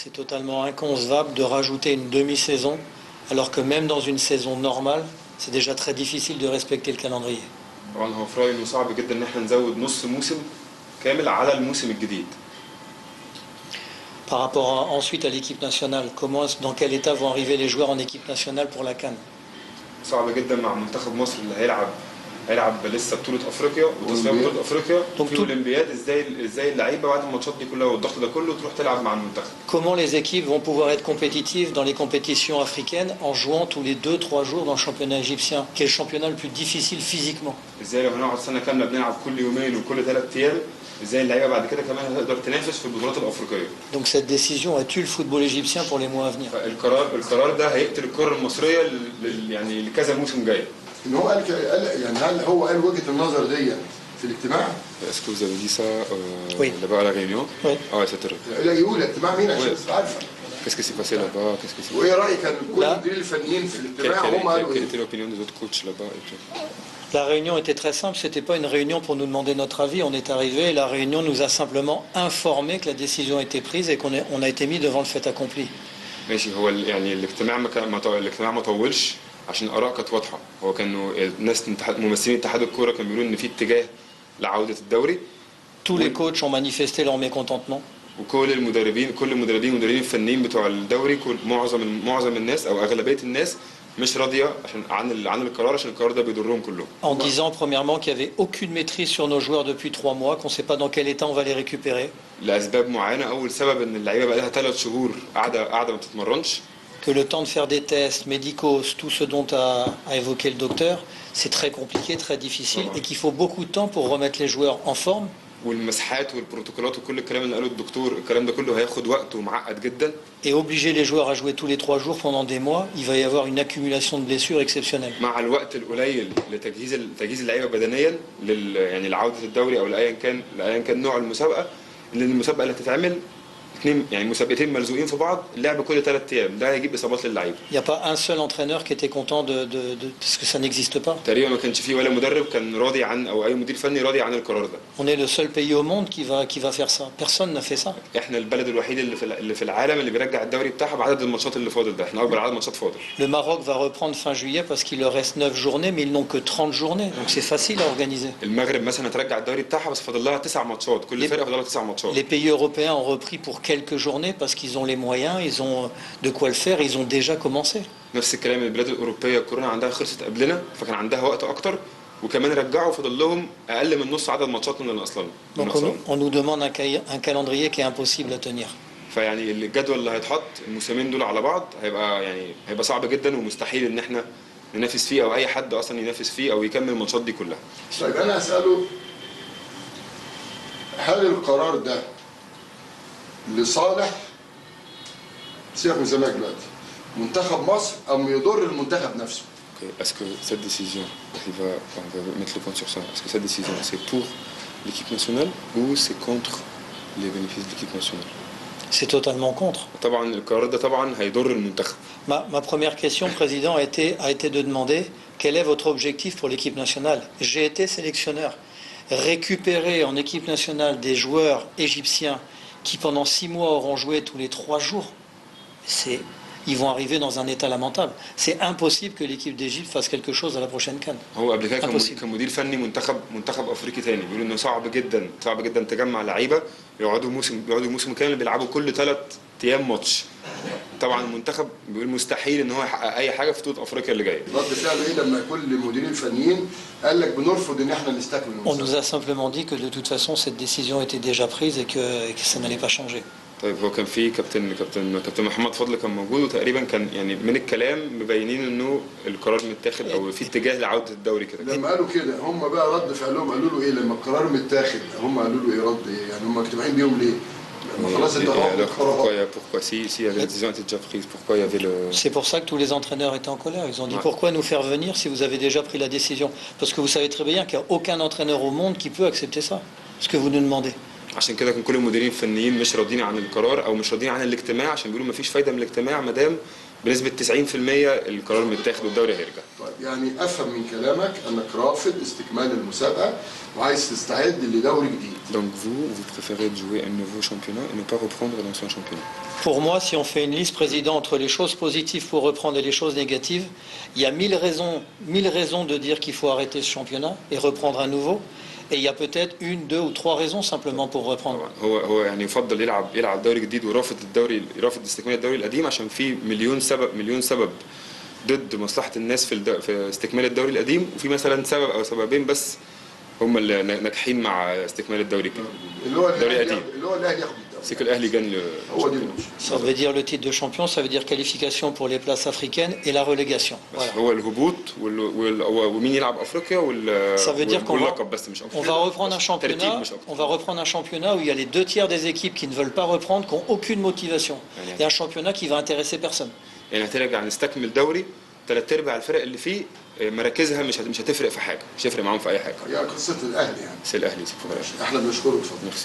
C'est totalement inconcevable de rajouter une demi-saison, alors que même dans une saison normale, c'est déjà très difficile de respecter le calendrier. طبعا هو في رأيي إنه صعب جدا إن احنا نزود نص موسم كامل على الموسم الجديد. Par rapport ensuite à l'équipe nationale, dans quel état vont arriver les joueurs en équipe nationale pour la CAN? صعب جدا مع منتخب مصر اللي هيلعب لسه بطولة افريقيا وتصفيات بطولة افريقيا في الاولمبياد. ازاي اللعيبه بعد الماتشات دي كلها والضغط ده كله تروح تلعب مع المنتخب. Comment les équipes vont pouvoir être compétitives dans les compétitions africaines en jouant tous les 2-3 jours dans le championnat égyptien, qui est le championnat le plus difficile physiquement? ازاي لو هنقعد سنه كامله بنلعب كل يومين وكل 3 ايام، ازاي اللعيبه بعد كده كمان هتقدر تنافس في البطولات الافريقيه. Donc cette décision a tué le football égyptien pour les mois à venir. القرار ده هيقتل الكره المصريه يعني لكذا موسم جاي. ان هو قال يعني هل هو قال وجهه النظر دي في الاجتماع؟ Est-ce que vous avez dit ça Oui. là-bas à la réunion? Oui. Ah ouais, c'était. لا يقول اجتماع مين عشان تبقى عارفه. Qu'est-ce qui s'est passé là-bas? Qu'est-ce qui s'est. وايه رايك كان كل المديرين الفنيين في الاجتماع هم قالوا Quelle ايه؟ était l'opinion des autres coachs là-bas et tout? La réunion était très simple, c'était pas une réunion pour nous demander notre avis, on est arrivé et la réunion nous a simplement informé que la décision était prise et qu'on a été mis devant le fait accompli. ماشي. هو يعني الاجتماع ما طولش عشان الاراء كانت واضحه. هو كانوا ناس ممثلين اتحاد الكوره كانوا بيقولوا ان في اتجاه لعوده الدوري. Tous les coachs ont manifesté leur mécontentement. وكل المدربين والمدربين الفنيين بتوع الدوري معظم الناس او اغلبيه الناس مش راضيه عن القرار عشان القرار ده بيضرهم كلهم. En disant premièrement qu'il n'y avait aucune maîtrise sur nos joueurs depuis 3 mois, qu'on ne sait pas dans quel état on va les récupérer. لاسباب معينه. اول سبب ان اللعيبه بقى لها 3 شهور قاعده ما بتتمرنش. Que le temps de faire des tests médicaux, tout ce dont a évoqué le docteur, c'est très compliqué, très difficile et qu'il faut beaucoup de temps pour remettre les joueurs en forme. والمسحات والبروتوكولات وكل الكلام اللي قاله الدكتور، الكلام ده كله هياخد وقت ومعقد جدا. Et obliger les joueurs à jouer tous les 3 jours pendant des mois, il va y avoir une accumulation de blessures exceptionnelle. مع الوقت القليل لتجهيز اللعيبه بدنيا يعني لعوده الدوري او لايا كان نوع المسابقه، اللي المسابقه اللي هتتعمل يعني مسابقتين ملزوقين في بعض، اللعب كل 3 ايام، ده هيجيب اصابات للعيبه. Il n'y a pas un seul entraîneur qui était content parce que ça n'existe pas. تقريبا ما كانش فيه ولا مدرب كان راضي عن او اي مدير فني راضي عن القرار ده. On est le seul pays au monde qui va faire ça. Personne n'a fait ça. احنا البلد الوحيد اللي في العالم اللي بيرجع الدوري بتاعها بعدد الماتشات اللي فاضل ده، احنا اكبر عدد ماتشات فاضل. Le Maroc va reprendre fin juillet parce qu'il leur reste 9 journées mais ils n'ont que 30 journées. Donc c'est facile à organiser. المغرب مثلا هترجع الدوري بتاعها بس فاضل لها 9 ماتشات، كل فرقه فاضل لها 9 ماتشات. Les pays européens ont repris pour quelques journées parce qu'ils ont les moyens, ils ont de quoi le faire, ils ont déjà commencé. نفس الكلام البلاد الاوروبيه الكورونا عندها خلصت قبلنا فكان عندها وقت اكتر وكمان رجعوا فاضل لهم اقل من نص عدد ماتشات من الاصلين. Donc on nous demande un calendrier qui est impossible à tenir. فيعني الجدول اللي هيتحط الموسمين دول على بعض هيبقى صعب جدا ومستحيل ان احنا ننافس فيه او اي حد اصلا ينافس فيه او يكمل الماتشات دي كلها. طيب انا اساله هل القرار ده لصالح سيبك من الزمالك دلوقتي منتخب مصر او يضر المنتخب نفسه؟ Est-ce que cette décision, on va mettre le point sur ça, est-ce que cette décision c'est pour l'équipe nationale ou c'est contre les bénéfices de l'équipe nationale? C'est totalement contre. طبعا القرار ده طبعا هيضر المنتخب. Ma première question, Président, a été de demander quel est votre objectif pour l'équipe nationale. J'ai été sélectionneur. Récupérer en équipe nationale des joueurs égyptiens qui pendant 6 mois auront joué tous les 3 jours, ils vont arriver dans un état lamentable. C'est impossible que l'équipe d'Égypte fasse quelque chose à la prochaine CAN. هو قبل كده كان مدير فني منتخب افريقي ثاني بيقول انه صعب جدا تجمع لعيبه يقعدوا موسم كامل بيلعبوا كل 3 ايام ماتش. طبعا المنتخب بيقول مستحيل ان هو يحقق اي حاجه في بطوله افريقيا اللي جايه. رد فعل ايه لما كل المديرين الفنيين قال لك بنرفض ان احنا نستكمل المسابقه؟ On nous a simplement dit que de toute façon cette décision était déjà prise et que ça n'allait pas changer. طيب هو كان في كابتن محمد فضل كان موجود وتقريبا كان يعني من الكلام مبينين انه القرار متاخد او في اتجاه لعوده الدوري كده. لما قالوا كده هم بقى رد فعلهم قالوا له ايه لما القرار متاخد هم قالوا له ايه رد ايه يعني هم مجتمعين بيهم ليه؟ Pourquoi si la décision était déjà prise, pourquoi il y avait le... C'est pour ça que tous les entraîneurs étaient en colère. Ils ont dit pourquoi nous faire venir si vous avez déjà pris la décision? Parce que vous savez très bien qu'il n'y a aucun entraîneur au monde qui peut accepter ça, ce que vous nous demandez. عشان كده كان كل المديرين الفنيين مش راضيين عن القرار او مش راضيين عن الاجتماع عشان بيقولوا مفيش فايده من الاجتماع ما دام بنسبه 90% القرار متاخد والدوري هيرجع. طيب يعني افهم من كلامك انك رافض استكمال المسابقه وعايز تستعد لدوري جديد. Donc vous préférez jouer un nouveau championnat et ne pas reprendre l'ancien championnat. Pour moi, si on fait une liste, président, entre les choses positives pour reprendre et les choses négatives, il y a 1000 raisons de dire qu'il faut arrêter ce championnat et reprendre à nouveau. Et il y a peut-être 1, 2 ou 3 raisons simplement pour reprendre. هو يعني يفضل يلعب دوري جديد ورافض رافض استكمال الدوري القديم عشان في مليون سبب ضد مصلحة الناس في استكمال الدوري القديم، وفي مثلا سبب او سببين بس هم اللي ناجحين مع استكمال الدوري الجديد. اللي هو الدوري القديم اللي هو الاهلي ياخد الدوري. C'est que l'Ahli gagne le هو دي championnat. Ça veut dire le titre de champion, ça veut dire qualification pour les places africaines et la relégation. Voilà. هو الهبوط ومين يلعب افريقيا Ça veut dire qu'on va, واللقب بس مش اكتر. on va reprendre un championnat. On va reprendre un championnat où il y a les 2 tiers des équipes qui ne veulent pas reprendre, qui n'ont aucune motivation. Et un championnat qui va intéresser personne. يعني هترجع نستكمل دوري 3/4 الفرق اللي فيه مراكزها مش هتفرق في حاجه، مش هيفرق معاهم في اي حاجه. هي قصه الاهلي يعني. سي الاهلي احنا بنشكرك اتفضل.